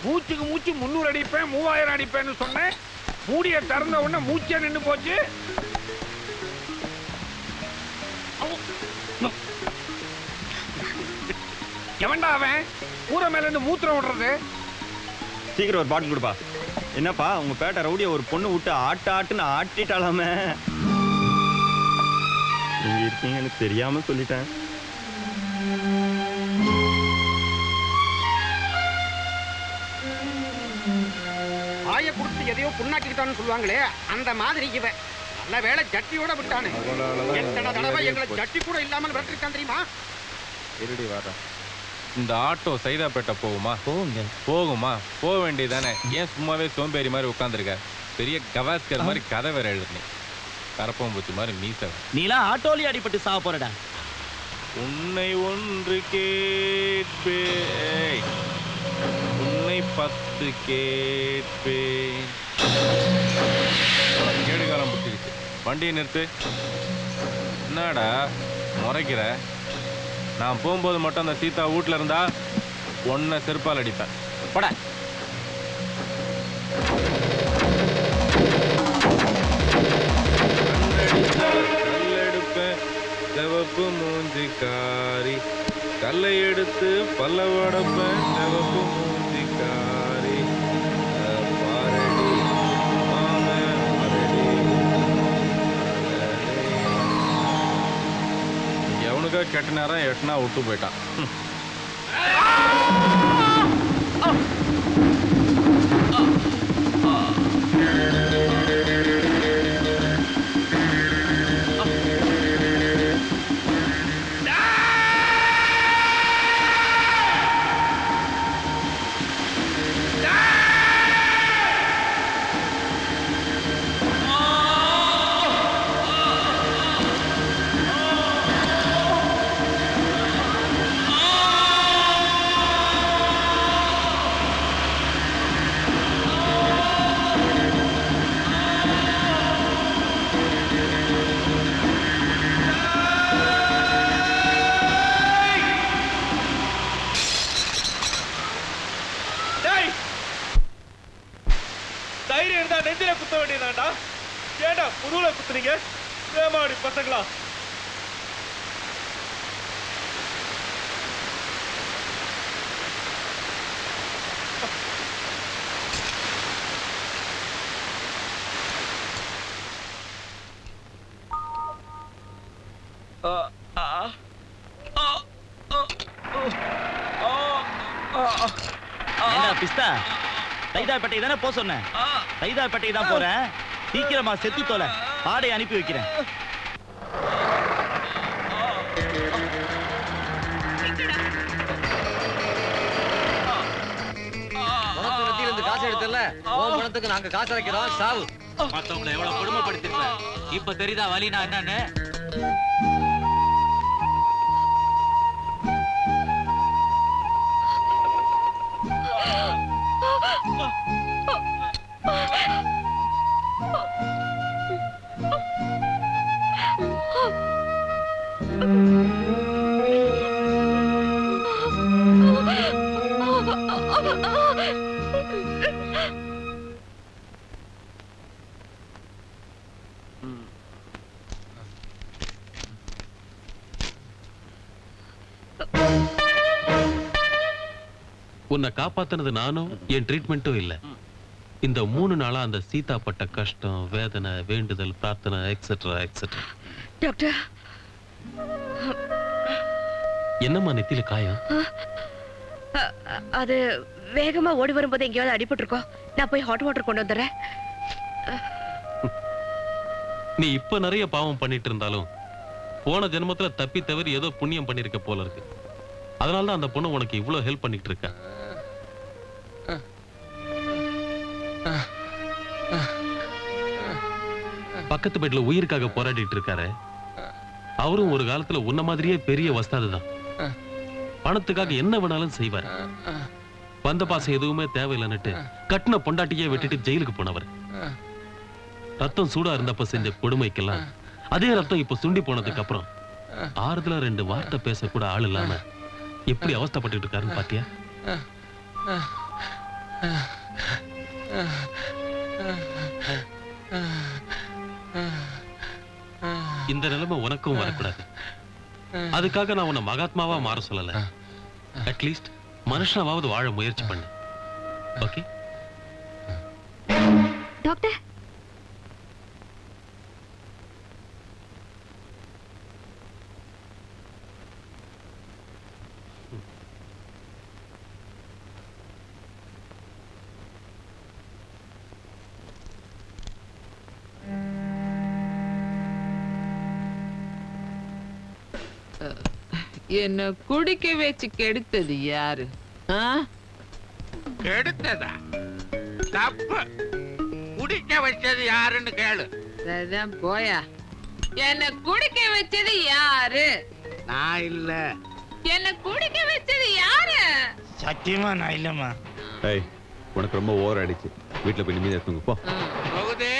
மூச்சுக்கு மூச்சு 300 அடிப்பேன் 3000 அடிப்பேன்னு சொன்னேன். மூடிய திறந்த உடனே மூச்சே நின்று போச்சு. எவன்டா அவன் ஊரை மேல இருந்து மூத்திரம் விடுறது? சீக்கிரம் ஒரு பாட்டில் கொடுப்பா. என்னப்பா உங்க பேட்டை ரவுடிய ஒரு பொண்ணு விட்டு ஆட்டுன்னு ஆட்டிட்டாலாமே. நீங்க இருக்கீங்கன்னு தெரியாம சொல்லிட்டேன். ஆய குடுத்து எதையோ புண்ணாக்கிட்டான்னு சொல்லுவாங்களே, அந்த மாதிரி இவன் நல்ல வேலை ஜட்டியோட விட்டானே. எத்தனை தடவை எங்களை ஜட்டி கூட இல்லாமல் விரட்டிருக்கான் தெரியுமா? இருடி வர. இந்த ஆட்டோ சைதாப்பேட்டை போகுமா? போகுமா? போக வேண்டியதானே? ஏன் சும்மாவே சோம்பேறி மாதிரி உட்காந்துருக்க? பெரிய கவாஸ்கர் மாதிரி கதை வேற எழுதுனேன். கரப்பம்பூச்சி மாதிரி மீச. நீலாம் ஆட்டோலி அடிபட்டு சாவ போறடா. உன்னை ஒன்று கேட்பேன், உன்னை 10 கேட்பேன். கேடுகாலம் பிடிச்சிருச்சு. வண்டியை நிறுத்து. என்னடா முறைக்கிற? நான் போகும்போது மட்டும் அந்த சீதா வீட்டில் இருந்தா ஒன்றை செருப்பால் அடிப்பேன். போட. கல்லெடுப்பேன் சிவப்பு மூஞ்சிக்காரி, கல்லை எடுத்து பல்ல உடப்பேன் சிவப்பு மூஞ்சிக்காரி. பாரடி மாமே பாரடி. எவனுக்கா கெட்ட நேரம் எட்டுனா விட்டு போயிட்டான். ஏண்டா புதுல குத்துறீங்க ஏமாடி பசங்களா? பிஸ்தா சைதாப்பேட்டை தானே போ சொன்னேன். சைதாப்பேட்டை தான் போறேன். சீக்கிரமா செத்து தோல ஆடை அனுப்பி வைக்கிறேன். காசு எடுத்துல பணத்துக்கு நாங்க காசு அரைக்கிறோம். சாவு. மத்தவங்களை எவ்வளவு கொடுமைப்படுத்திருப்பேன். இப்ப தெரியுதா வலினா என்னன்னு? உன்னை காப்பாத்தினது நானும் என் ட்ரீட்மெண்ட்டும் இல்ல. இந்த 3 நாளா அந்த சீதா பட்ட கஷ்டம், வேதனை, வேண்டுதல், பிரார்த்தனை எக்ஸெட்ரா எக்ஸெட்ரா. டாக்டர், என்னம்மா நெத்தியில காயம்? அது வேகமா ஓடி வரும்போது எங்கேயாவது அடிபட்டு இருக்கோம். நான் போய் ஹாட் வாட்டர் கொண்டு வந்துடுறேன். நீ இப்ப நிறைய பாவம் பண்ணிட்டு இருந்தாலும் போன ஜென்மத்துல தப்பி தவறி ஏதோ புண்ணியம் பண்ணிருக்க போல இருக்கு. அதனாலதான் அந்த பொண்ணு உனக்கு இவ்வளவு ஹெல்ப் பண்ணிட்டு இருக்க. பக்கத்து பெட்ல உயிருக்காக போராடிட்டு இருக்காரு. அவரும் ஒரு காலத்துல உன்ன மாதிரியே பெரிய வஸ்தாதுதான். பணத்துக்காக என்ன வேணாலும் செய்வார். வந்த பாசம் எதுவுமே தேவையில்லைன்னுட்டு கட்டின பொண்டாட்டியே விட்டுட்டு ஜெயிலுக்கு போனவர். ரத்தம் சூடா இருந்தப்ப செஞ்ச கொடுமைக்கெல்லாம் அதே ரத்தம் இப்ப சுண்டி போனதுக்கு அப்புறம் ஆறுதலா 2 வார்த்தை பேச கூட ஆள் இல்லாம எப்படி அவஸ்தைப்பட்டு இருக்காருன்னு பாத்தியா? இந்த நிலைமை உனக்கும் வரக்கூடாது. அதுக்காக நான் உன்னை மகாத்மாவா மாற சொல்லல. அட்லீஸ்ட் மனுஷனாவது வாழ முயற்சி பண்ணு. ஓகே டாக்டர், என்ன குடிக்க வச்சு கெடுத்தது யாரு? கெடுத்ததா? தப்பு. குடிக்க வச்சது யாருன்னு கேளு. அதான் போயா. என்ன குடிக்க வச்சது யாரு? நான் இல்ல. என்ன குடிக்க வச்சது யாரு? சத்தியமா நான் இல்லம்மா. ஏய், உனக்கு ரொம்ப ஓவர் ஆயிடுச்சு. வீட்டுல போய் நிம்மதியா தூங்கு போ. பகுதி,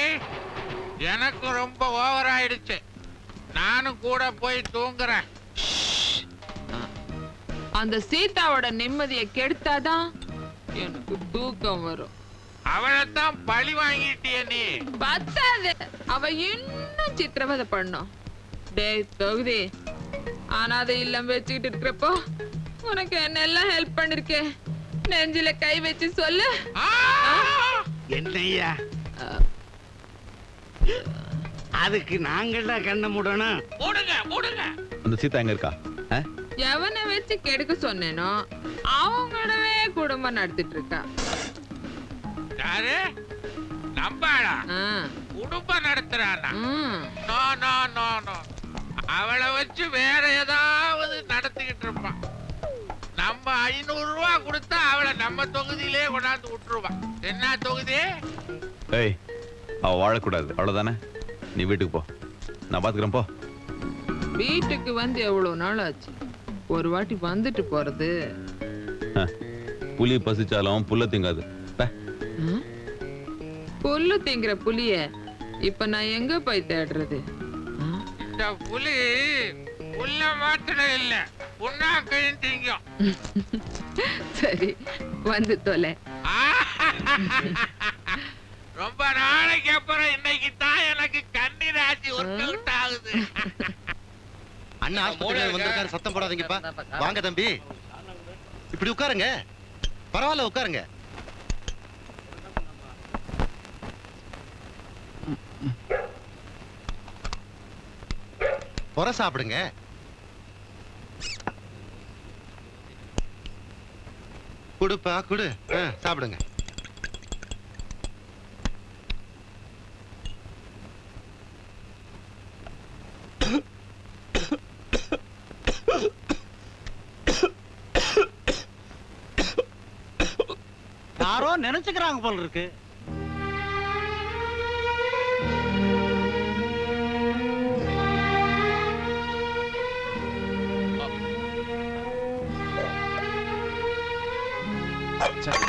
எனக்கு ரொம்ப ஓவர் ஆயிடுச்சு. நானும் கூட போய் தூங்குறேன். அந்த சீதாவோட நிம்மதியை கெடுத்தாதான் எனக்கு தூக்கம் வரும். அவளைத்தான் பழி வாங்கிட்டிய நீ. பத்தாது, அவ இன்னும் சித்திரவதை பண்ணும். டேய் தொகுதி, ஆனா அதை இல்லம் வச்சுக்கிட்டு இருக்கிறப்போ உனக்கு என்னெல்லாம் ஹெல்ப் பண்ணிருக்கேன். நெஞ்சில கை வச்சு சொல்லு. என்னையா அதுக்கு நாங்கள்டா கண்ண மூடணும். மூடுங்க மூடுங்க. அந்த சீதா எங்க இருக்கா? எவனை வச்சு கெடுக்க சொன்னேனோ அவங்களோடவே குடும்பம் நடத்திட்டு இருக்கா. யாரு? நம்பாளா? குடும்பம் நடத்துறானா? No no no no. அவளை வச்சு வேற ஏதாவது நடத்திக்கிட்டு இருப்பான். நம்ம 500 ரூபாய் கொடுத்தா அவளை நம்ம தொகுதியிலே கொண்டாந்து விட்டுருவான். என்ன தொகுதி? ஏய், அவ வாழக்கூடாது, அவ்வளவுதானே? நீ வீட்டுக்கு போ, நான் பாத்துக்கிறேன். போ. வீட்டுக்கு வந்து எவ்வளவு நாள் ஆச்சு? ஒரு வாட்டி வந்துட்டு போறது. புலி பசிச்சாலும் புல்ல திங்காது. புல்லு திங்கிற புலிய இப்ப நான் எங்க போய் தேடுறது? இந்த புலி புல்ல மாத்திரம் இல்ல, புண்ணாக்கையும் திங்கும். சரி, வந்து தொலை. ரொம்ப நாளைக்கு அப்புறம் இன்னைக்கு தான் எனக்கு கண்ணீர் ஆச்சு ஒர்க் அவுட் ஆகுது. அண்ணா ஆஸ்பத்திரியில வந்திருக்காரு, சத்தம் போடாதீங்கப்பா. வாங்க தம்பி, இப்படி உட்காருங்க. பரவாயில்ல, உட்காருங்க. பொற சாப்பிடுங்க. குடுப்பா குடு, சாப்பிடுங்க. யாரோ நினைச்சுக்கிறாங்க போல இருக்கு.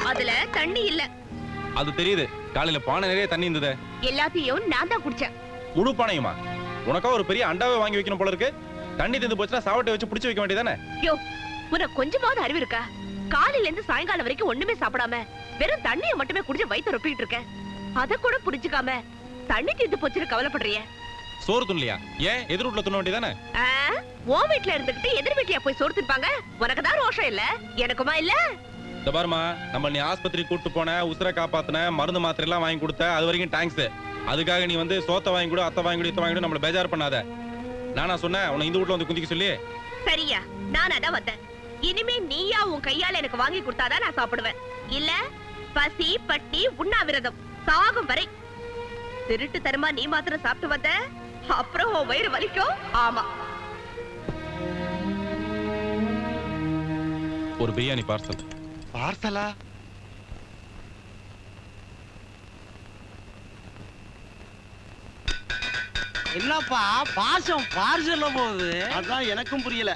அதுல தண்ணி இல்ல. அது தெரியுது. காலையில பானை நிறைய தண்ணி இருந்ததே. எல்லாத்தையும் நான் தான் குடிச்சேன். முழு பானையுமா? உனக்கா ஒரு பெரிய அண்டாவை வாங்கி வைக்கணும் போல இருக்கு. தண்ணி தந்து போச்சுன்னா சாவட்டை வச்சு பிடிச்சு வைக்க வேண்டியதானே? யோ, உனக்கு கொஞ்சமாவது அறிவு இருக்கா? காலையில இருந்து சாயங்காலம் வரைக்கும் ஒண்ணுமே சாப்பிடாம வெறும் தண்ணியை மட்டுமே குடிச்சு வயிற்று ரொப்பிட்டு இருக்கேன். அத கூட புடிச்சுக்காம தண்ணி தீர்த்து போச்சுன்னு கவலைப்படுறிய? சோறு துண்ணலையா? ஏன் எதிர் வீட்டுல துண்ண வேண்டியதானே? உன் வீட்டுல இருந்துகிட்டு எதிர் வீட்டுல போய் சோறு தின்பாங்க. உனக்கு தான் ரோஷம் இல்ல, எனக்குமா இல்ல? இந்த பாருமா, நம்ம நீ ஆஸ்பத்திரி கூட்டு போன, உசுரை காப்பாத்தின, மருந்து மாத்திரை எல்லாம் வாங்கி கொடுத்த, அது வரைக்கும் தேங்க்ஸ். அதுக்காக நீ வந்து சோத்தை வாங்கி கொடு, அத்தை வாங்கி கொடு, இத்த வாங்கி கொடு, நம்மள பேஜார் பண்ணாத. நானா சொன்னேன் உன்னை இந்த வீட்டுல வந்து குந்திக்க சொல்லி? சரியா, நான் அதான் வந்தேன். இனிமே நீயா உன் கையால எனக்கு வாங்கி கொடுத்தாதான் நான் சாப்பிடுவேன். இல்ல பசி பட்டி உண்ணாவிரதம் சாகும் வரை. திருட்டு தரமா நீ மாத்திரம் சாப்பிட்டு வந்த, அப்புறம் உன் வயிறு வலிக்கும். ஆமா, ஒரு பிரியாணி பார்சல். பார்சலா? என்னப்பா பாசம் பார்சல்ல போகுது? அதான் எனக்கும் புரியல.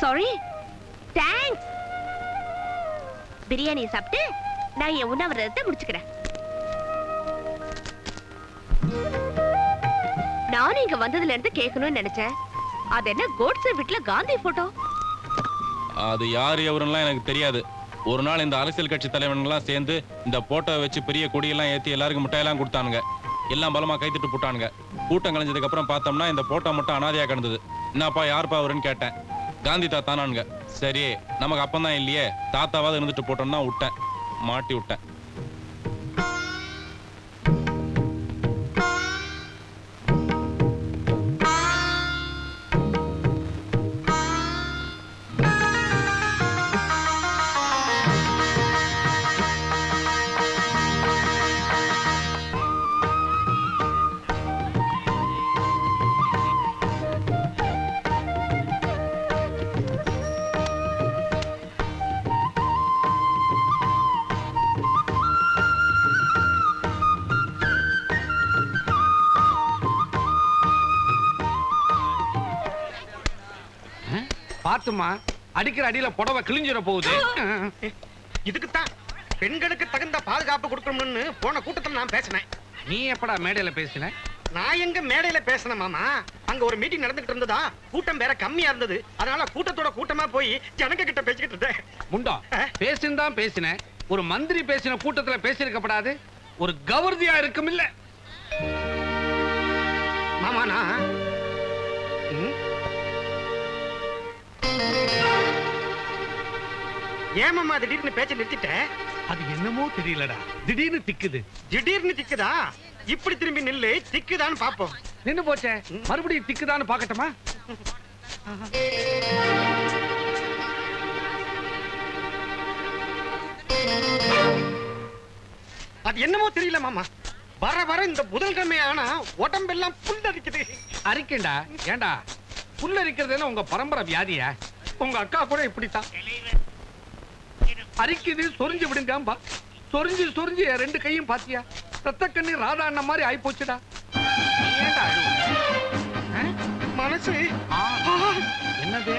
சாரி. தேங்க்ஸ். பிரியாணி சாப்பிட்டு நான் என் உண்ணாவிரதத்தை முடிச்சுக்கிறேன். நானும் இங்க வந்ததுல இருந்து கேட்கணும்னு நினைச்சேன். அது என்ன கோட்ஸே வீட்டுல காந்தி போட்டோ? அது யாரு எவருலாம் எனக்கு தெரியாது. ஒரு நாள் இந்த அரசியல் கட்சி தலைவன்லாம் சேர்ந்து இந்த போட்டோ வச்சு பெரிய கொடியெல்லாம் ஏத்தி எல்லாருக்கும் மிட்டாயெல்லாம் கொடுத்தானுங்க. எல்லாம் பலமா கைத்திட்டு போட்டானுங்க. கூட்டம் கலைஞ்சதுக்கு அப்புறம் பார்த்தோம்னா இந்த போட்டோ மட்டும் அனாதையா கிடந்தது. என்னப்பா யாருப்பா அவருன்னு கேட்டேன். காந்தி தாத்தானானுங்க. சரி நமக்கு அப்பந்தான் இல்லையே, தாத்தாவாவது இருந்துட்டு போட்டோம்னா விட்டேன், மாட்டி விட்டேன். பாத்துமா, அடிக்கிற அடியில புடவை கிழிஞ்சிட போகுது. இதுக்குத்தான் பெண்களுக்கு தகுந்த பாதுகாப்பு கொடுக்கணும்னு போன கூட்டத்தில் நான் பேசினேன். நீ எப்படா மேடையில பேசின? நான் எங்க மேடையில பேசினேன் மாமா. அங்க ஒரு மீட்டிங் நடந்துகிட்டு இருந்ததா, கூட்டம் வேற கம்மியா இருந்தது. அதனால கூட்டத்தோட கூட்டமா போய் ஜனங்க கிட்ட பேசிக்கிட்டு இருந்தேன். முண்டா பேசினதான் பேசினேன். ஒரு மந்திரி பேசின கூட்டத்துல பேசியிருக்கப்படாது. ஒரு கவர்தியா இருக்கும் இல்ல மாமா. நான் ஏமாமா திடீர்னு பேச்ச நிறுத்திட்ட? அது என்னமோ தெரியலடா, திடீர்னு திக்குது. திடீர்னு திக்குதா? இப்படி திரும்பி நில்லு, திக்குதான்னு பாப்போம். நின்னு போச்சே, மறுபடியும் திக்குதான்னு பாக்கட்டுமா? அது என்னமோ தெரியல மாமா. வர வர இந்த புதன்கிழமை ஆனா உடம்பெல்லாம் புல்லரிக்குது. அரிக்கண்டா? ஏண்டா புல்லரிக்கிறது உங்க பரம்பரை வியாதியா? உங்க அக்கா கூட இப்படித்தான் அரிக்குது. சொரிஞ்சு விடுங்கம்பா. சொரிஞ்சு சொரிஞ்சு ரெண்டு கையும் பாத்தியா? ரத்த கண்ணீர் ராதா அண்ணன் மாதிரி ஆயி போச்சுடா. மனசு என்னது?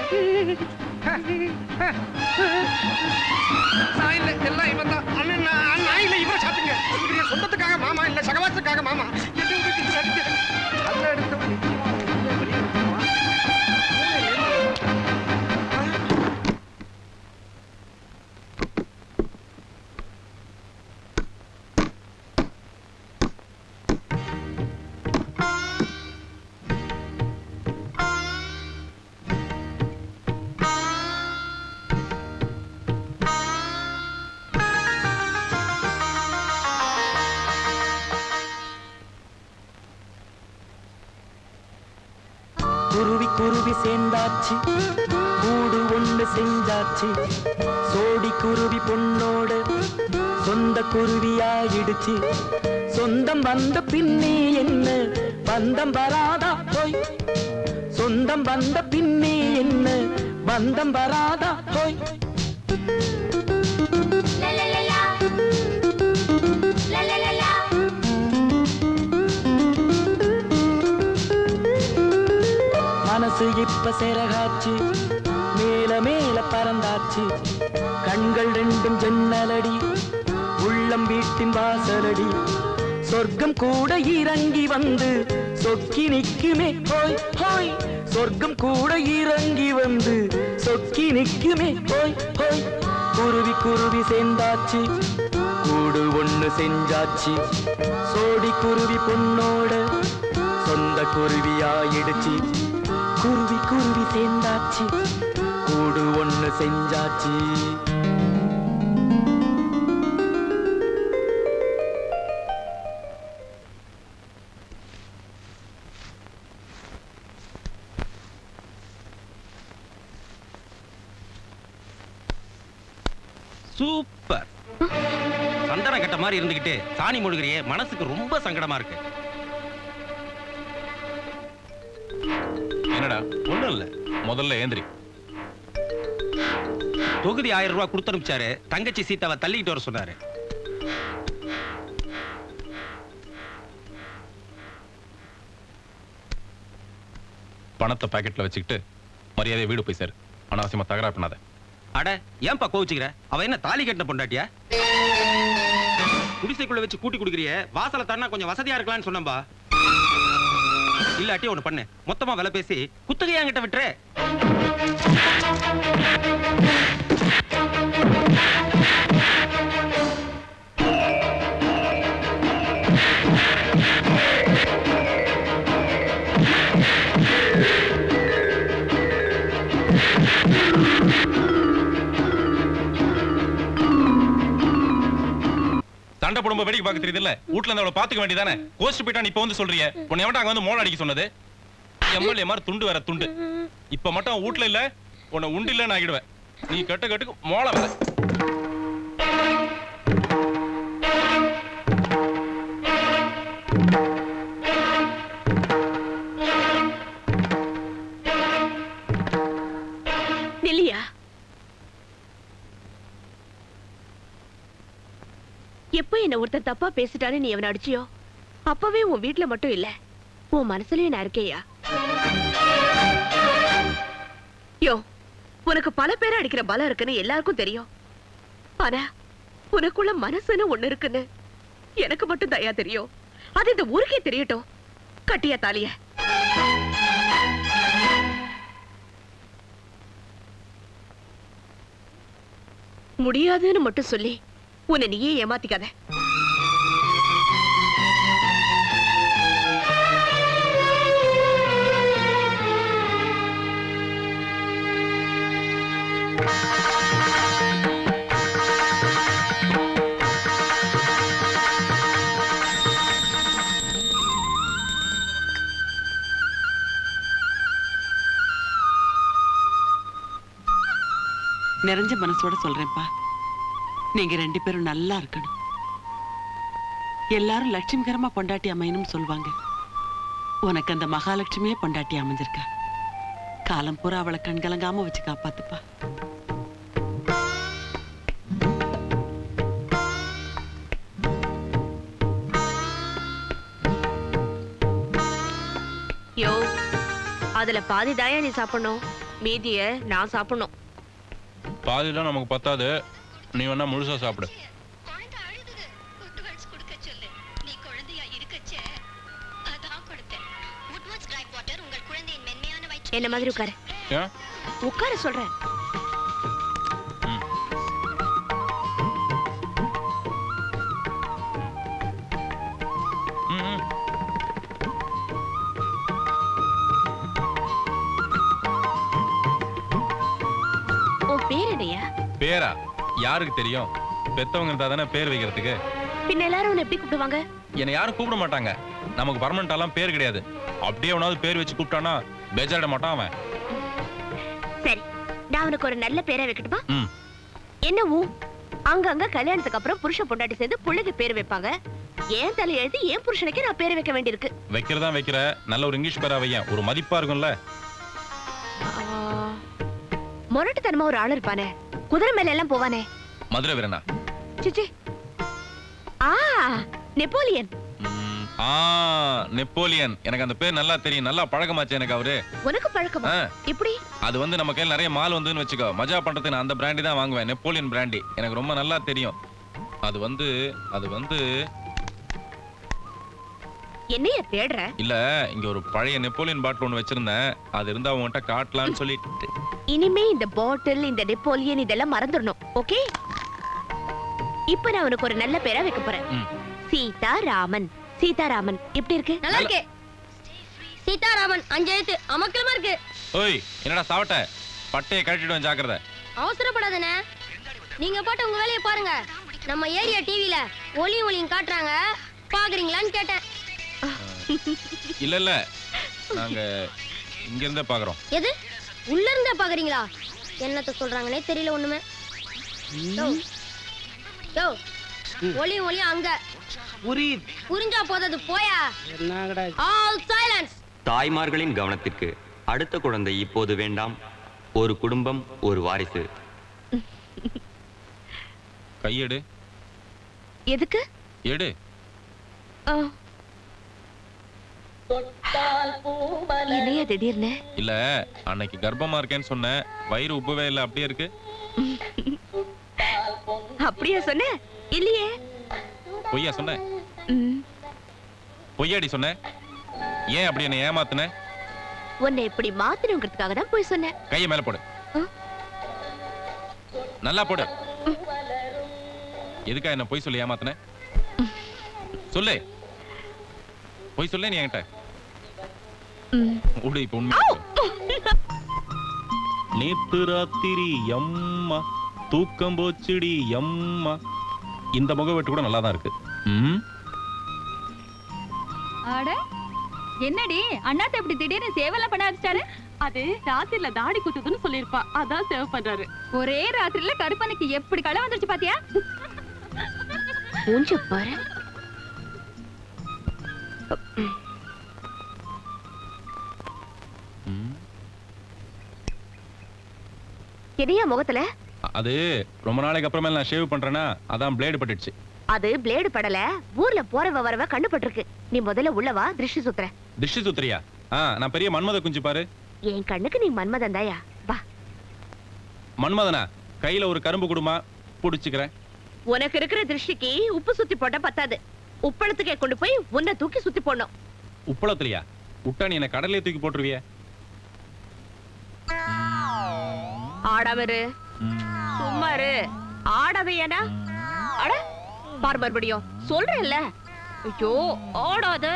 நான் இல்ல, எல்லாம் இவன் தான். நான் இல்ல, இவரை சாத்துங்க. இவருடைய சொந்தத்துக்காக மாமா இல்ல, சகவாசத்துக்காக மாமா. நல்ல எடுத்து குருவி குருவி சேர்ந்தாச்சு, கூடு ஒண்ணு செஞ்சாச்சு. சோடி குருவி பொண்ணோட சொந்த குருவியாயிடுச்சு. சொந்தம் வந்த பின்னே என்ன பந்தம் வராதா போய்? சொந்தம் வந்த பின்னே என்ன பந்தம் வராதா போய்? மனசு இப்ப சிறகாச்சு, மேல மேல பறந்தாச்சு. கண்கள் ரெண்டும் ஜன்னலடி, உள்ளம் வீட்டின் வாசலடி. சொர்க்கம் கூட இறங்கி வந்து சொக்கி நிக்குமே ஹோய் ஹோய். சொர்க்கம் கூட இறங்கி வந்து சொக்கி நிக்குமே ஹோய் ஹோய். குருவி குருவி சேர்ந்தாச்சு, கூடு ஒண்ணு செஞ்சாச்சு. சோடி குருவி பொண்ணோட சொந்த குருவியாயிடுச்சு. குருவி குருவி சேர்ந்தாச்சு, கூடு ஒண்ணு செஞ்சாச்சு. சூப்பர். சந்தன கட்ட மாதிரி இருந்துகிட்டு சாணி முழுகிறியே, மனசுக்கு ரொம்ப சங்கடமா இருக்கு. என்னடா? ஒண்ணும் இல்ல, முதல்ல ஏந்திரி. தொகுதி 1000 ரூபாய் கொடுத்து அனுப்பிச்சாரு. தங்கச்சி சீட்டாவை தள்ளிக்கிட்டு வர சொன்னாரு. பணத்தை பாக்கெட்ல வச்சுக்கிட்டு மரியாதையை வீடு போய் சார். அனாவசியமா தகராறு பண்ணாத. அட ஏன்பா கோவிச்சுக்கிற? அவ என்ன தாலி கட்டின பொண்டாட்டியா? குடிசைக்குள்ள வச்சு கூட்டி குடுக்குறிய, வாசல தண்ணா கொஞ்சம் வசதியா இருக்கலாம்னு சொன்னம்பா. இல்லாட்டி ஒண்ணு பண்ணு, மொத்தமா விலை பேசி குத்தகையா என்கிட்ட விட்டுரு. சண்டை போடும்போது வேடிக்கை பார்க்க தெரியுது இல்ல? வீட்டுல இருந்து அவளை பாத்துக்க வேண்டியதானே? கோஸ்ட் போயிட்டா இப்ப வந்து சொல்றிய? உன்னை எவன்டா அங்க வந்து மோள அடிக்க சொன்னது? எம்எல்ஏ மாதிரி துண்டு வேற துண்டு. இப்ப மட்டும் வீட்டுல இல்ல, உன்னை உண்டு இல்லன்னு ஆகிடுவேன். நீ கட்ட கட்டுக்கு மோள வர. நில்லியா, எப்ப என்ன ஒருத்தர் தப்பா பேசிட்டானு நீ அவனை அடிச்சியோ அப்பவே உன் வீட்டுல மட்டும் இல்ல, உன் மனசுலயும் நான் இருக்கேயா. யோ, உனக்கு பல பேரை அடிக்கிற பலம் இருக்குன்னு எல்லாருக்கும் தெரியும். ஆனா உனக்குள்ள மனசுன்னு ஒண்ணு இருக்குன்னு எனக்கு மட்டும் தயா தெரியும். அது இந்த ஊருக்கே தெரியட்டும். கட்டியா தாலிய? முடியாதுன்னு மட்டும் சொல்லி உன்னை நீயே ஏமாத்திக்காத. நிறைஞ்ச மனசோட சொல்றேன்ப்பா, நீங்க 2 பேரும் நல்லா இருக்கணும். எல்லாரும் லட்சுமிகரமா பொண்டாட்டி அமையணும்னு சொல்லுவாங்க. உனக்கு அந்த மகாலட்சுமியே பொண்டாட்டி அமைஞ்சிருக்கா. காலம் பூரா அவளை கண்கலங்காம வச்சு காப்பாத்துப்பா. யோ, அதுல பாதி தாயா நீ சாப்பிடணும், மீதிய நான் சாப்பிடணும். பாதிலாம் நமக்கு பத்தாது, நீ வேணா முழுசா சாப்பிடு. என்ன மாதிரி உட்காரு. உட்கார சொல்றேன். உன் பேர் என்னையா? பேரா? யாருக்கு தெரியும்? பெத்தவங்க இருந்தா தானே பேர் வைக்கிறதுக்கு. பின்ன எல்லாரும் உன்னை எப்படி கூப்பிடுவாங்க? என்னை யாரும் கூப்பிட மாட்டாங்க. நமக்கு பர்மனண்டாலாம் பேர் கிடையாது. அப்படியே அவனாவது பேர் வச்சு கூப்பிட்டானா பேஜாட மாட்டான் அவன். சரி, நான் உனக்கு ஒரு நல்ல பேரை வைக்கட்டுமா? என்ன அங்கங்க கல்யாணத்துக்கு அப்புறம் புருஷன் பொண்டாட்டி சேர்ந்து பிள்ளைக்கு பேர் வைப்பாங்க. ஏன் தலை எழுதி ஏன் புருஷனுக்கு நான் பேர் வைக்க வேண்டியிருக்கு? வைக்கிறதா வைக்கிற, நல்ல ஒரு இங்கிலீஷ் பேரா வையன், ஒரு மதிப்பா இருக்கும்ல. மொரட்டுத்தனமா ஒரு ஆள் இருப்பானே, குதிரை மேல எல்லாம் போவானே. மதுரை வீரனா? சிச்சி, நெப்போலியன். நெப்போலியன். எனக்கு அந்த பேர் நல்லா தெரியும், நல்லா பழக்கமாச்சு எனக்கு. அவரு உனக்கு பழக்கமா? எப்படி? அது வந்து நம்ம கையில் நிறைய மால் வந்துன்னு வச்சுக்கோ, மஜா பண்றதுக்கு நான் அந்த பிராண்டி தான் வாங்குவேன். நெப்போலியன் பிராண்டி எனக்கு ரொம்ப நல்லா தெரியும். அது வந்து என்னைய தேடுற? இல்ல, இங்க ஒரு பழைய நெப்போலியன் பாட்டில் ஒன்று வச்சிருந்தேன், அது இருந்தா உன்கிட்ட காட்டலாம்னு சொல்லிட்டு. இனிமே இந்த பாட்டில், இந்த நெப்போலியன் இதெல்லாம் மறந்துடணும், ஓகே? இப்ப நான் உனக்கு ஒரு நல்ல பேரா வைக்க போறேன். சீதாராமன். சீதாராமன் எப்படி இருக்கு? நல்லா இருக்கு. சீதாராமன் 5 எழுத்து, அமக்கலமா இருக்கு. ஓய், என்னடா சாவட்ட? பட்டையை கழட்டிடுவேன், ஜாக்கிரதை. அவசரப்படாதனே, நீங்க போட்டு உங்க வேலையை பாருங்க. நம்ம ஏரியா டிவில ஒளியும் காட்டுறாங்க, பாக்குறீங்களான்னு கேட்டேன். இல்ல இல்ல, நாங்க இங்க இருந்தே பாக்குறோம். எது? உள்ள இருந்தே பாக்குறீங்களா? என்னத்த சொல்றாங்கன்னே தெரியல ஒண்ணுமே. யோ, ஒளியும் அங்க புரிஞ்சா போதது போயா. All silence. தாய்மார்களின் கவனத்திற்கு அடுத்த குழந்தை இப்போது வேண்டாம். ஒரு குடும்பம், ஒரு வாரிசு. கையெடு. எதுக்கு? எடு. என்னையா திடீர்னு? இல்ல அன்னைக்கு கர்ப்பமா இருக்கேன்னு சொன்னேன், வயிறு உப்பவே இல்ல, அப்படியே இருக்கு. அப்படியே சொன்ன? இல்லையே. பொய்யா சொன்ன? பொய்யாடி சொன்ன? ஏன் அப்படி என்ன ஏமாத்துன? உன்னை இப்படி மாத்தணுங்கிறதுக்காக தான் போய் சொன்னேன். கையை மேல போடு. நல்லா போடு. எதுக்கா என்ன பொய் சொல்லி ஏமாத்துன? சொல்லு. பொய் சொல்ல நீ என்கிட்ட. உடு இப்ப உண்மை. நேத்து ராத்திரி எம்மா தூக்கம் போச்சுடி எம்மா. இந்த முகவெட்டு கூட நல்லா தான் இருக்கு. அட என்னடி அண்ணாத்த இப்படி திடீர்னு சேவெல்லாம் பண்ண ஆரம்பிச்சாரு? அது ராத்திரில தாடி குத்துதுன்னு சொல்லிருப்பா, அதான் சேவ் பண்றாரு. ஒரே ராத்திரில கருப்பனுக்கு எப்படி களை வந்துருச்சு பாத்தியா? மூஞ்ச பாரு. என்னையா முகத்துல? அது ரொம்ப நாளைக்கு அப்புறமே நான் ஷேவ் பண்றேனா, அதான் பிளேடு பட்டுடுச்சு. அது பிளேடு படல, ஊர்ல போறவ வரவ கண்ணு பட்டிருக்கு. நீ முதல்ல உள்ளவா, திருஷ்டி சுத்துற. திருஷ்டி சுத்துறியா? நான் பெரிய மன்மத குஞ்சு பாரு. என் கண்ணுக்கு நீ மன்மதன் தாயா. வா. மன்மதனா? கையில ஒரு கரும்பு குடுமா, புடிச்சுக்கிறேன். உனக்கு இருக்கிற திருஷ்டிக்கு உப்பு சுத்தி போட்டா பத்தாது. உப்பளத்துக்கே கொண்டு போய் உன்னை தூக்கி சுத்தி போடணும். உப்பளத்துலயா? உட்டா நீ என்ன கடலையே தூக்கி போட்டுருவிய? ஆடாமரு சும்மாரு. ஆடாதையானா? அட பார் மறுபடியும் சொல்றேன்ல. ஐயோ ஆடாத.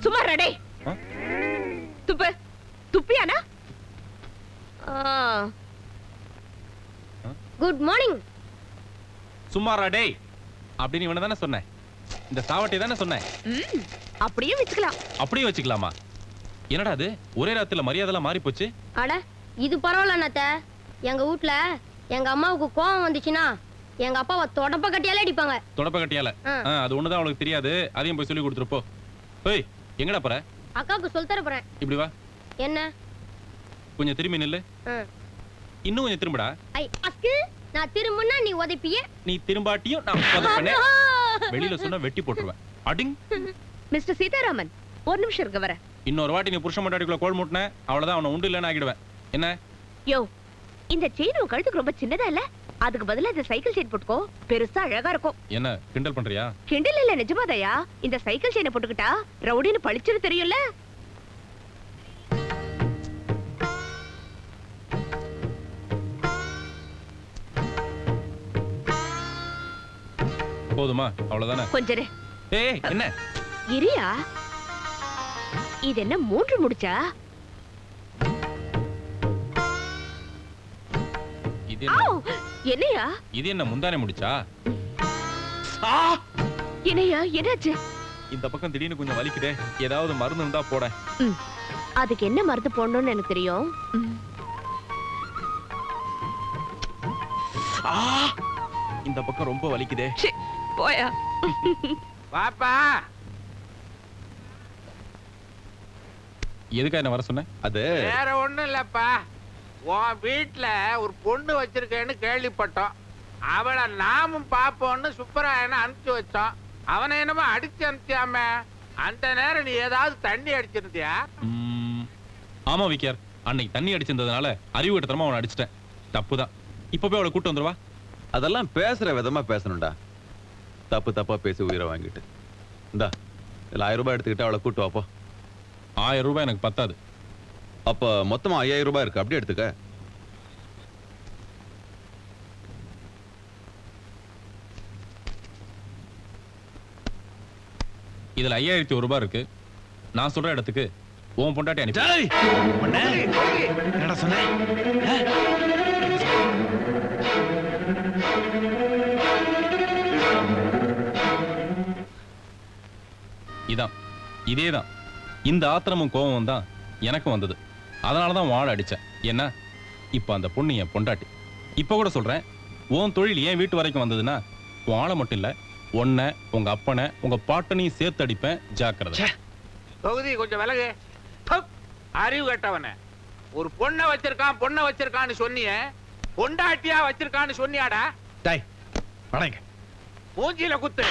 சும்மா ரெடே. துப்பு. துப்பியானா? Good morning. சும்மாரா டேய் அப்படின்னு இவனை தானே சொன்னேன். இந்த சாவட்டை தானே சொன்னேன். அப்படியே வச்சுக்கலாம். அப்படியே வச்சுக்கலாமா? என்னடா அது ஒரே ராத்திரில மரியாதைலாம் மாறி போச்சு. அட இது பரவாயில்ல அண்ணாத்த. எங்க வீட்ல எங்க அம்மாவுக்கு கோவம் வந்துச்சுன்னா எங்க அப்பாவை தொடப்ப கட்டியாலே அடிப்பாங்க. தொடப்ப கட்டியால? அது ஒண்ணுதான் அவளுக்கு தெரியாது, அதையும் போய் சொல்லி கொடுத்துருப்போ. போய் எங்கடா போற? அக்காவுக்கு சொல்லி தர போறேன். இப்படி வா. என்ன? கொஞ்சம் திரும்பி நில்லு. இன்னும் கொஞ்சம் திரும்படா. ஐ அஸ்கு, நான் திரும்பினா நீ உதைப்பிய. நீ திரும்பாட்டியும் நான் உதைப்பேனே. வெளியில சொன்னா வெட்டி போட்டுருவேன். அடிங். மிஸ்டர் சீதாராமன், ஒரு நிமிஷம் இருக்க வர. இன்னொரு வாட்டி நீ புருஷன் மண்டாடிக்குள்ள கோல் மூட்டின, அவ்வளவுதான், அவனை உண்டு இல்லைன்னு ஆகிடுவேன். என்ன? யோ, இந்த செயின் உன் கழுத்துக்கு ரொம்ப சின்னதா இல்ல? அதுக்கு பதிலா இந்த சைக்கிள் செயின் போட்டுக்கோ, பெருசா அழகா இருக்கும். என்ன கிண்டல் பண்றியா? கிண்டல் இல்ல, நிஜமாதையா. இந்த சைக்கிள் செயினை போட்டுக்கிட்டா ரவுடின்னு பளிச்சுன்னு தெரியும்ல. போதுமா? அவ்வளவுதானே? கொஞ்சம் ஏய் என்ன இரியா, இது என்ன 3 முடிச்சா? இது என்னையா? இது என்ன முந்தானே முடிச்சா? என்னையா என்னாச்சு? இந்த பக்கம் திடீர்னு கொஞ்சம் வலிக்குதே, ஏதாவது மருந்து இருந்தா போட. அதுக்கு என்ன மருந்து போடணும்னு எனக்கு தெரியும். இந்த பக்கம் ரொம்ப வலிக்குதே. போயா. பாப்பா. எதுக்கா என்ன வர சொன்ன? அது வேற ஒண்ணும் இல்லப்பா. உன் வீட்டுல ஒரு பொண்ணு வச்சிருக்கேன்னு கேள்விப்பட்டோம். அவளை நாமும் பாப்போம்னு சுப்பராயனை அனுப்பிச்சு வச்சோம். அவனை என்னமோ அடிச்சு அனுப்பிச்சாம. அந்த நேரம் நீ ஏதாவது தண்ணி அடிச்சிருந்தியா? ஆமா விக்கியார், அன்னைக்கு தண்ணி அடிச்சிருந்ததுனால அறிவு கட்டத்தனமா அவனை அடிச்சிட்டேன். தப்புதான். இப்ப போய் அவளை கூட்டு வந்துருவா. அதெல்லாம் பேசுற விதமா பேசணும்டா. தப்பு தப்பா பேசி உயிரை வாங்கிட்டு இந்தா 1000 ரூபாய் எடுத்துக்கிட்டு அவளை கூட்டு வாப்போ. 1000 ரூபாய் எனக்கு பத்தாது. அப்ப மொத்தமா 5000 ரூபாய் இருக்கு, அப்படியே எடுத்துக்க. இதுல 5001 ரூபாய் இருக்கு. நான் சொல்ற இடத்துக்கு உன் பொண்டாட்டி அனுப்பி. என்னடா சொன்ன? இதான் இதேதான். இந்த ஆத்திரமும் கோபமும் தான் எனக்கும் வந்தது. அதனாலதான் வாழ அடிச்சேன். என்ன இப்ப அந்த பொண்ணு என் பொண்டாட்டி. இப்ப கூட சொல்றேன், உன் தொழில் என் வீட்டு வரைக்கும் வந்ததுன்னா வாழ மட்டும் இல்ல, உன்னை, உங்க அப்பனை, உங்க பாட்டனையும் சேர்த்து அடிப்பேன். ஜாக்கிரதை. தொகுதி கொஞ்சம் விலகு. அறிவு கட்டவன. ஒரு பொண்ணை வச்சிருக்கான்னு சொன்னியே, பொண்டாட்டியா வச்சிருக்கான்னு சொன்னியாடா? டேய் வணங்க. மூஞ்சில குத்து.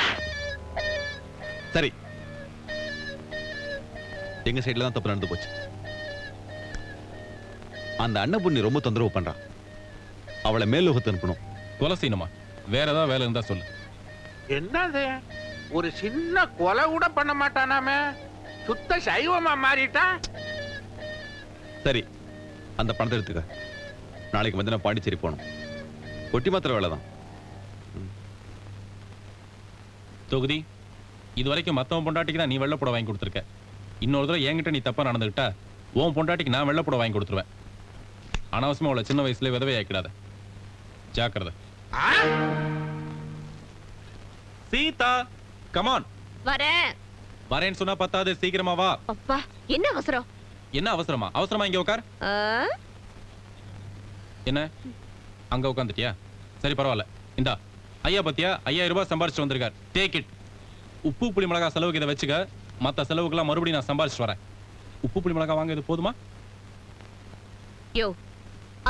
சரி எங்க சைடுல தான் தப்பு நடந்து போச்சு. அந்த அன்னபுண்ணி ரொம்ப தொந்தரவு பண்றான். அவளை மேலோகத்து அனுப்பணும். கொலை செய்யணுமா? வேற ஏதாவது வேலை இருந்தா சொல்லு. என்னது, ஒரு சின்ன கொலை கூட பண்ண மாட்டானாமே, சுத்த சைவமா மாறிட்டா. சரி, அந்த பணத்தை எடுத்துக்க. நாளைக்கு வந்து நான் பாண்டிச்சேரி போகணும். கொட்டி மாத்திர வேலை தான். தொகுதி, இது வரைக்கும் மத்தவன் பொண்டாட்டிக்கு தான் நீ வெள்ளப்பட வாங்கி கொடுத்துருக்க. இன்னொரு தடவை என்கிட்ட நீ தப்பா நடந்துக்கிட்டா உன் பொண்டாட்டிக்கு நான் வெள்ளப்பட வாங்கி கொடுத்துருவேன். அனாவசியமா அவளை சின்ன வயசுல விதவை ஆக்கிடாத. ஜாக்கிரதை. சீதா, கமான். வரேன்னு சொன்னா பத்தாது, சீக்கிரமா வா. அப்பா, என்ன அவசரம்? என்ன அவசரமா? அவசரமா இங்க உட்கார். என்ன அங்க உட்காந்துட்டியா? சரி பரவாயில்ல. இந்தா ஐயா பத்தியா 5000 ரூபாய் சம்பாரிச்சு வந்திருக்கார். Take it. உப்பு புளி மிளகா செலவுக்கு இதை வச்சுக்க. மத்த செலவுக்கெல்லாம் மறுபடியும் நான் சம்பாரிச்சு வரேன். உப்பு புளி மிளகா வாங்க, இது போதுமா? யோ,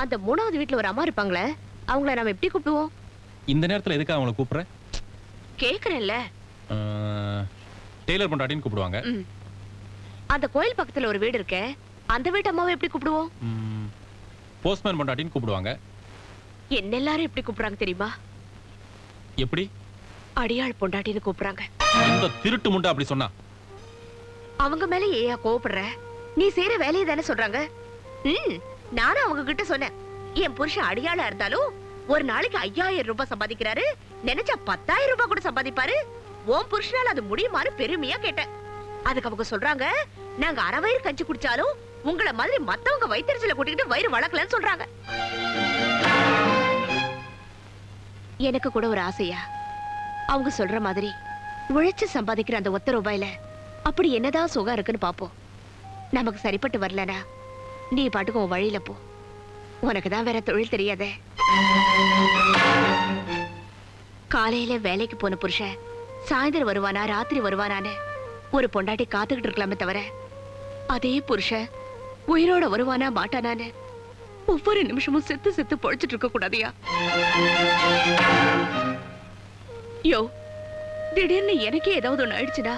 அந்த 3வது வீட்ல ஒரு அம்மா இருப்பாங்களே, அவங்கள நாம எப்படி கூப்பிடுவோம்? இந்த நேரத்துல எதுக்கு அவங்கள கூப்பிடுற? கேக்குறேன்ல. டெய்லர் பொண்டாட்டின்னு கூப்பிடுவாங்க. அந்த கோயில் பக்கத்துல ஒரு வீடு இருக்கே, அந்த வீட்டு அம்மாவை எப்படி கூப்பிடுவோம்? போஸ்ட்மேன் பொண்டாட்டின்னு கூப்பிடுவாங்க. என்ன எல்லாரும் எப்படி கூப்பிடுறாங்க தெரியுமா? எப்படி? அடியாள் பொண்டாட்டின்னு கூப்பிடுறாங்க. இந்த திருட்டு முண்டை அப்படி சொன்னா அவங்க மேல ஏயா கோவப்படுற? நீ செய்யற வேலையை தானே சொல்றாங்க. நானும் அவங்க கிட்ட சொன்னேன், என் புருஷன் அடியாளா இருந்தாலும் ஒரு நாளைக்கு 5000 ரூபாய் சம்பாதிக்கிறாரு, நினைச்சா 10000 ரூபாய் கூட சம்பாதிப்பாரு. உன் புருஷனால அது முடியுமான்னு பெருமையா கேட்டேன். அதுக்கு அவங்க சொல்றாங்க, நாங்க அரை வயிறு கஞ்சி குடிச்சாலும் உங்களை மாதிரி மத்தவங்க வயிற்றுல கூட்டிக்கிட்டு வயிறு வளர்க்கலன்னு சொல்றாங்க. எனக்கு கூட ஒரு ஆசையா, அவங்க சொல்ற மாதிரி உழைச்சு சம்பாதிக்கிற அந்த 1 ரூபாயில அப்படி என்னதான் சுகம் இருக்குன்னு பாப்போம். நமக்கு சரிப்பட்டு வரலனா நீ பாட்டுக்கு உன் வழியில போ. உனக்கு தான் வேற தொழில் தெரியாதே. காலையில வேலைக்கு போன புருஷன் சாயந்தரம் வருவானா ராத்திரி வருவானான்னு ஒரு பொண்டாட்டி காத்துக்கிட்டு இருக்கலாமே தவிர, அதே புருஷன் உயிரோட வருவானா மாட்டானான்னு ஒவ்வொரு நிமிஷமும் செத்து செத்து பொழைச்சிட்டு இருக்க கூடாதியா? யோ, திடீர்னு எனக்கே ஏதாவது ஒண்ணு ஆயிடுச்சுனா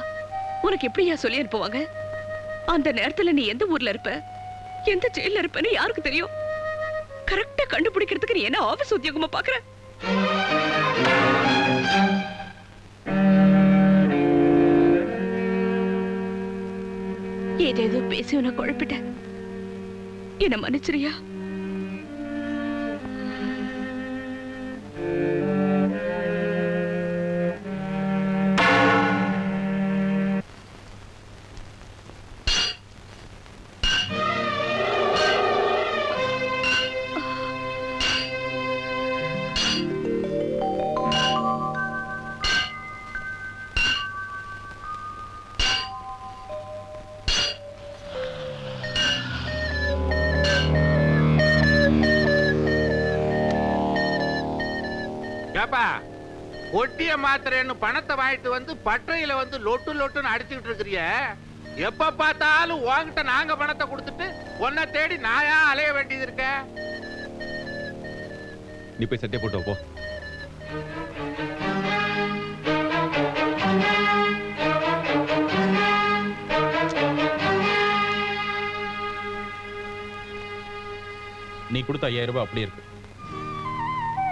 உனக்கு எப்படியா சொல்லி அனுப்புவாங்க? அந்த நேரத்துல நீ எந்த ஊர்ல இருப்ப, எந்த ஜெயில இருப்பன்னு யாருக்கு தெரியும்? கரெக்டா கண்டுபிடிக்கிறதுக்கு நீ என்ன ஆபீஸ் உத்தியோகமா பாக்குற? ஏதேதோ பேசி உன குழப்பிட்ட, என்ன மன்னிச்சிரியா? ஒட்டிய மாத்திரன்னு பணத்தை வாங்கிட்டு வந்து பட்டறையில வந்து லொட்டு லொட்டுன்னு அடிச்சுக்கிட்டு இருக்கிறிய. எப்ப பார்த்தாலும் உன்கிட்ட நாங்க பணத்தை கொடுத்துட்டு உன்னை தேடி நாயா அலைய வேண்டியது இருக்க. நீ போய் சட்டை போட்டு போ. நீ கொடுத்த 5000 ரூபாய் அப்படியே இருக்கு.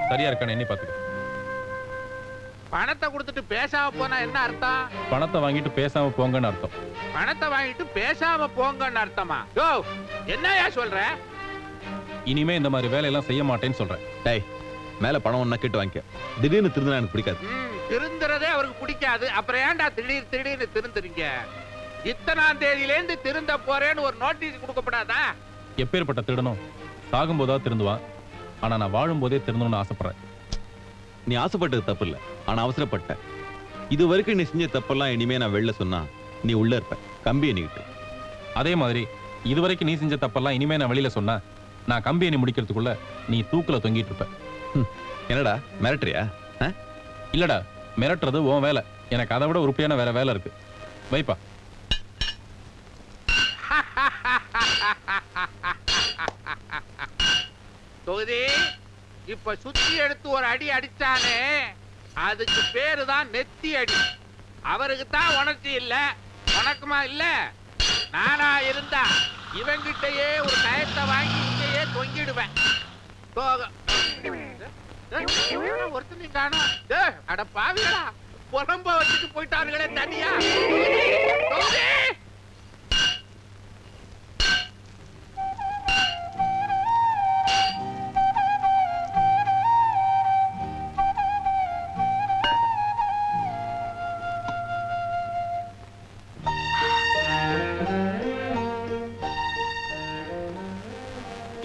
சரியா இருக்கான்னு எண்ணி பாத்துக்க. பணத்தை கொடுத்துட்டு பேசாம போனா என்ன அர்த்தம்? பணத்தை வாங்கிட்டு பேசாம போங்கன்னு அர்த்தம். பணத்தை வாங்கிட்டு பேசாம போங்கன்னு அர்த்தமா? யோ, என்னயா சொல்ற? இனிமே இந்த மாதிரி வேலையெல்லாம் செய்ய மாட்டேன்னு சொல்றேன். டேய், மேல பணம் ஒண்ணா கேட்டு வாங்கிக்க. திடீர்னு திருந்தினா எனக்கு பிடிக்காது. திருந்துறதே அவருக்கு பிடிக்காது. அப்புறம் ஏன்டா திடீர்னு திருந்துறீங்க? இத்தனாம் தேதியிலேருந்து திருந்த போறேன்னு ஒரு நோட்டீஸ் கொடுக்கப்படாதா? எப்பேற்பட்ட திருடனும் சாகும்போதா திருந்துவான். ஆனா நான் வாழும் போதே திருந்தணும்னு ஆசைப்படுறேன். நீ ஆசைப்பட்டது தப்பு இல்ல, ஆனா அவசரப்பட்ட. இது வரைக்கும் நீ செஞ்ச தப்பெல்லாம் இனிமே நான் வெளில சொன்னா நீ உள்ள இருப்ப, கம்பி எண்ணிக்கிட்டு. அதே மாதிரி இதுவரைக்கும் நீ செஞ்ச தப்பெல்லாம் இனிமே நான் வெளியில சொன்னா நான் கம்பி எண்ணி முடிக்கிறதுக்குள்ள நீ தூக்குல தொங்கிட்டு இருப்ப. என்னடா மிரட்டுறியா? இல்லடா, மிரட்டுறது உன் வேலை. எனக்கு அதை விட உருப்படியான வேற வேலை இருக்கு. வைப்பா. தொகுதி, இப்ப சுத்தி எடுத்து ஒரு அடி அடிச்சானே, அதுக்கு பேரு தான் நெத்தி அடி. அவருக்கு தான் உணர்ச்சி இல்ல, உனக்குமா இல்ல? நானா இருந்தா இவங்கிட்டயே ஒரு கயத்தை வாங்கி இங்கேயே தொங்கிடுவேன். ஒருத்தனை காணோம். அட பாவிகளா, புலம்ப வச்சுட்டு போயிட்டானுங்களே தனியா.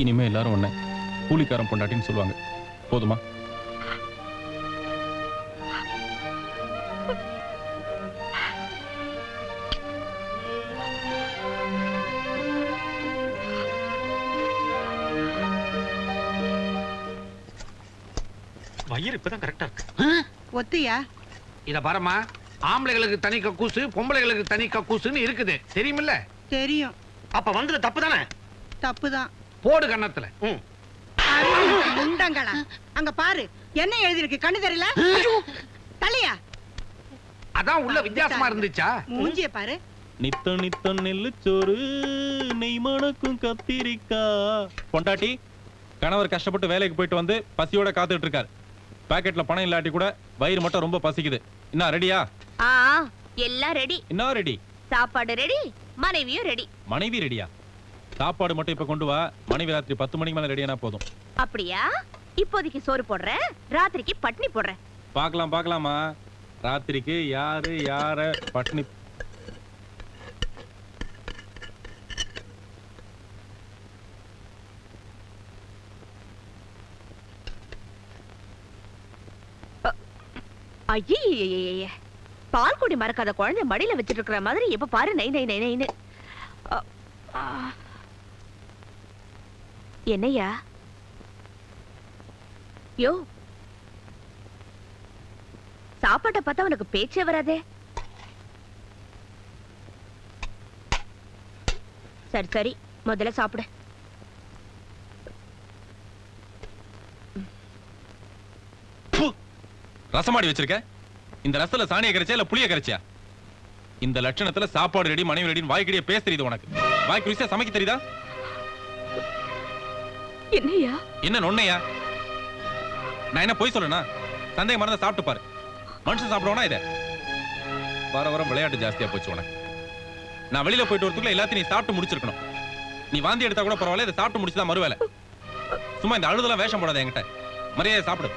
இனிமே எல்லாரும் ஒண்ணு கூலிக்காரன் பொண்டாட்டின்னு சொல்லுவாங்க. போதுமா? வயிறு இப்பதான் கரெக்டா இருக்கு. ஒத்தியா? இத பாருமா, ஆம்பளைகளுக்கு தனி கக்கூசு, பொம்பளைகளுக்கு தனி கக்கூசுன்னு இருக்குது. தெரியுமில்ல? தெரியும். அப்ப வந்தது தப்பு தானே? தப்புதான். போடு கன்னத்துல. முண்டங்களா, அங்க பாரு என்ன எழுதி இருக்கு, கண்ணு தெரியல? தலையா? அதான் உள்ள வித்தியாசமா இருந்துச்சா? மூஞ்சிய பாரு. நித்த நித்த நெல்லுச்சோறு நெய் மணக்கும் கத்திரிக்கா. பொண்டாட்டி, கணவர் கஷ்டப்பட்டு வேலைக்கு போயிட்டு வந்து பசியோட காத்துட்டு இருக்காரு. பாக்கெட்ல பணம் இல்லாட்டி கூட வயிறு மட்டும் ரொம்ப பசிக்குது. என்ன ரெடியா? எல்லாம் ரெடி. என்ன ரெடி? சாப்பாடு ரெடி, மனைவியும் ரெடி. மனைவி ரெடியா? சாப்பாடு மட்டும் இப்ப கொண்டு வா. மனைவி ராத்திரி 10 மணிக்கு மேல ரெடியானா போதும். அப்படியா? இப்போதைக்கு சோறு போடுறேன், ராத்திரிக்கு பட்னி போடுறேன். பார்க்கலாமா? ராத்திரிக்கு யார பட்னி? ஐயே, பால் குடி மறக்காத குழந்தை மடியில வச்சிட்டு இருக்கிற மாதிரி எப்ப பாரு நை நை நை நைன்னு. என்னையா? யோ, சாப்பாட்டை பார்த்தா உனக்கு பேச்சே வராதே. சரி சரி, முதல்ல சாப்பிடு. ரசமாடி வச்சிருக்க? இந்த ரசத்துல சாணியை கரைச்சியா இல்ல புளிய கரைச்சியா? இந்த லட்சணத்துல சாப்பாடு ரெடி, மனைவி ரெடின்னு வாய்க்கடியே பேச தெரியுது உனக்கு? வாய்க்கு ருசியா சமைக்க தெரியுதா? என்னையா? என்ன நொன்னையா? நான் என்ன போய் சொல்லனா? சந்தேகம் மறந்தா சாப்பிட்டு பாரு. மனுஷன் சாப்பிடுவானா இத? வர வர விளையாட்டு ஜாஸ்தியா போச்சு உனக்கு. நான் வெளியில போயிட்டு வரதுக்குள்ள எல்லாத்தையும் நீ சாப்பிட்டு முடிச்சிருக்கணும். நீ வாந்தி எடுத்தா கூட பரவாயில்ல, இதை சாப்பிட்டு முடிச்சுதான் மறுவேலை. சும்மா இந்த அழுதெல்லாம் வேஷம் போடாத என்கிட்ட. மரியாதை சாப்பிடு.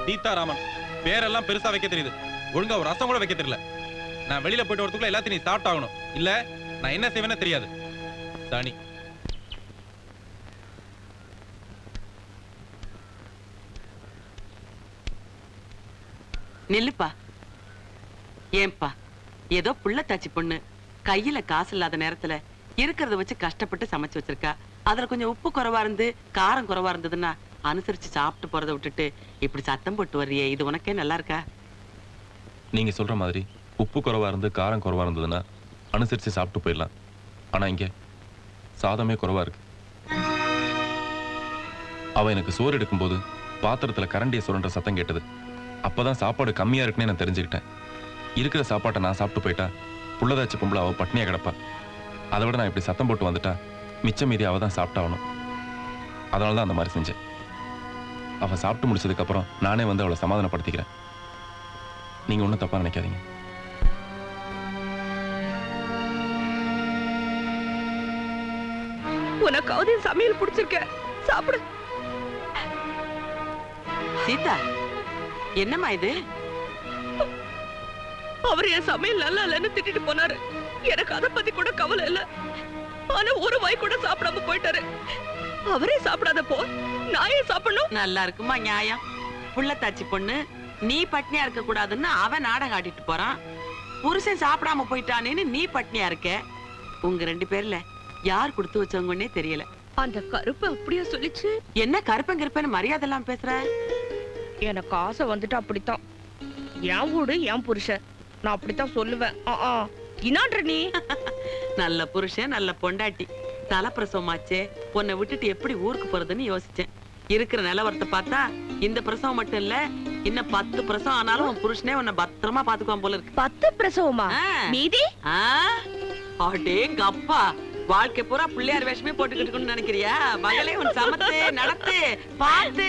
சீதாராமன் பேரெல்லாம் பெருசா வைக்க தெரியுது, ஒழுங்கா ஒரு ரசம் கூட வைக்க தெரியல. நான் வெளியில போயிட்டு வரதுக்குள்ள எல்லாத்தையும் நீ சாப்பிட்டாகணும். இல்ல நான் என்ன செய்வேன்னு தெரியாது. தானி நில்லுப்பா. ஏன்பா, ஏதோ புள்ளத்தாச்சி பொண்ணு கையில காசு இல்லாத நேரத்துல இருக்கிறத வச்சு கஷ்டப்பட்டு சமைச்சு வச்சிருக்கா. அதுல கொஞ்சம் உப்பு குறைவா இருந்து காரம் குறைவா இருந்ததுன்னா அனுசரிச்சு சாப்பிட்டு போறதை விட்டுட்டு இப்படி சத்தம் போட்டு வர்றியே, இது உனக்கே நல்லா இருக்கா? நீங்க சொல்ற மாதிரி உப்பு குறைவா இருந்து காரம் குறைவா இருந்ததுன்னா அனுசரிச்சு சாப்பிட்டு போயிடலாம். ஆனா இங்க சாதமே குறைவா இருக்கு. அவ எனக்கு சோறு எடுக்கும் போது பாத்திரத்துல கரண்டியை சுரண்ட சத்தம் கேட்டது. அப்பதான் சாப்பாடு கம்மியா இருக்குன்னு நான் தெரிஞ்சுக்கிட்டேன். இருக்கிற சாப்பாட்டை நான் சாப்பிட்டு போயிட்டா புள்ளதாச்சி பொம்பளை அவ பட்னியா கிடப்பா. அதை விட நான் இப்படி சத்தம் போட்டு வந்துட்டா மிச்சம் மீதி அவ தான் சாப்பிட்டாகணும். அதனாலதான் அந்த மாதிரி செஞ்சேன். அவ சாப்பிட்டு முடிச்சதுக்கு அப்புறம் நானே வந்து அவளை சமாதானப்படுத்திக்கிறேன். நீங்க ஒன்றும் தப்பா நினைக்காதீங்க. உனக்காவது சமையல் பிடிச்சிருக்க, சாப்பிடு. சீதா, என்னம்மா இது? அவர் என் சமையல் நல்லா இல்லைன்னு திட்டிட்டு போனாரு. எனக்கு அதை பத்தி கூட கவலை இல்ல. ஆனா ஒரு வாய் கூட சாப்பிடாம போயிட்டாரு. அவரே சாப்பிடாதப்போ நான் ஏன் சாப்பிடணும்? நல்லா இருக்குமா நியாயம்? புள்ளத்தாச்சி பொண்ணு நீ பட்னியா இருக்க கூடாதுன்னு அவன் நாடகம் ஆடிட்டு போறான். புருஷன் சாப்பிடாம போயிட்டானேன்னு நீ பட்னியா இருக்க. உங்க 2 பேர்ல யார் கொடுத்து வச்சவங்கன்னே தெரியல. அந்த கருப்பு அப்படியே சொல்லிச்சு. என்ன கருப்பன் கருப்பன் மரியாதை எல்லாம் பேசுற? எனக்கு ஆசை வந்துட்டு அப்படித்தான். என் வீடு என் புருஷன், நான் அப்படித்தான் சொல்லுவேன். இன்னான்ற நீ நல்ல புருஷன் நல்ல பொண்டாட்டி, தலப்பிரசவமாச்சே, உன்னை விட்டுட்டு எப்படி ஊருக்கு போறதுன்னு யோசிச்சேன். இருக்கிற நிலவரத்தை பார்த்தா இந்த பிரசவம் மட்டும் இல்ல, இன்னும் 10 பிரசவம் ஆனாலும் உன் புருஷனே உன்னை பத்திரமா பாத்துக்குவான் போல இருக்கு. 10 பிரசவமா? மீதி? அடேங்கப்பா, வாழ்க்கை பூரா பிள்ளையார் வேஷமே போட்டுக்கிட்டு நினைக்கிறியா? மகளே உன் சமத்து நடத்து பார்த்து